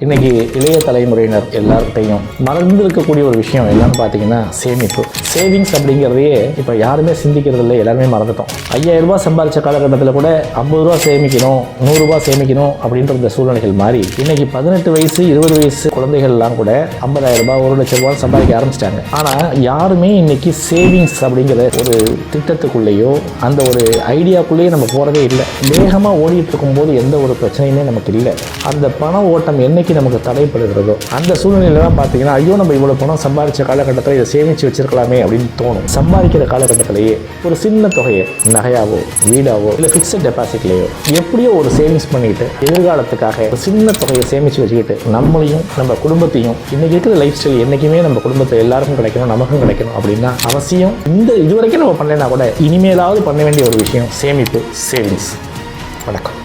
இன்னைக்கு இளைய தலைமுறையினர் எல்லார்கிட்டையும் மறந்து இருக்கக்கூடிய ஒரு விஷயம் என்னன்னு பார்த்தீங்கன்னா சேமிப்பு. சேவிங்ஸ் அப்படிங்கிறதையே இப்போ யாருமே சிந்திக்கிறது இல்லை, எல்லாருமே மறந்துட்டோம். 5000 ரூபாய் சம்பாதிச்ச காலகட்டத்தில் கூட 50 ரூபா சேமிக்கணும், 100 ரூபாய் சேமிக்கணும் அப்படின்ற இந்த சூழ்நிலைகள் மாறி இன்னைக்கு 18 வயசு 20 வயசு குழந்தைகள்லாம் கூட 50,000 ரூபாய் 1 லட்சம் ரூபாய் சம்பாதிக்க ஆரம்பிச்சிட்டாங்க. ஆனால் யாருமே இன்னைக்கு சேவிங்ஸ் அப்படிங்கிற ஒரு திட்டத்துக்குள்ளேயோ அந்த ஒரு ஐடியாக்குள்ளேயே நம்ம போகிறதே இல்லை. வேகமாக ஓடிட்டு இருக்கும்போது எந்த ஒரு பிரச்சனையுமே நமக்கு இல்லை. அந்த பண ஓட்டம் என்னைக்கு நமக்கு தடைப்படுகிறதோ அந்த சூழ்நிலையில தான் பார்த்தீங்கன்னா, ஐயோ நம்ம இவ்வளோ பணம் சம்பாதிச்ச காலகட்டத்தில் இதை சேமித்து வச்சிருக்கலாமே அப்படின்னு தோணும். சம்பாதிக்கிற காலகட்டத்திலேயே ஒரு சின்ன தொகையை நகையாவோ வீடாவோ இல்லை ஃபிக்ஸட் டெபாசிட்லையோ எப்படியோ ஒரு சேவிங்ஸ் பண்ணிட்டு எதிர்காலத்துக்காக ஒரு சின்ன தொகையை சேமித்து வச்சுக்கிட்டு நம்மளையும் நம்ம குடும்பத்தையும் இன்னைக்கு இருக்கிற லைஃப் ஸ்டைல் என்றைக்குமே நம்ம குடும்பத்தை எல்லாருக்கும் கிடைக்கணும், நமக்கும் கிடைக்கணும் அப்படின்னா அவசியம் இதுவரைக்கும் நம்ம பண்ணலைன்னா கூட இனிமேலாவது பண்ண வேண்டிய ஒரு விஷயம் சேமிப்பு, சேவிங்ஸ். வணக்கம்.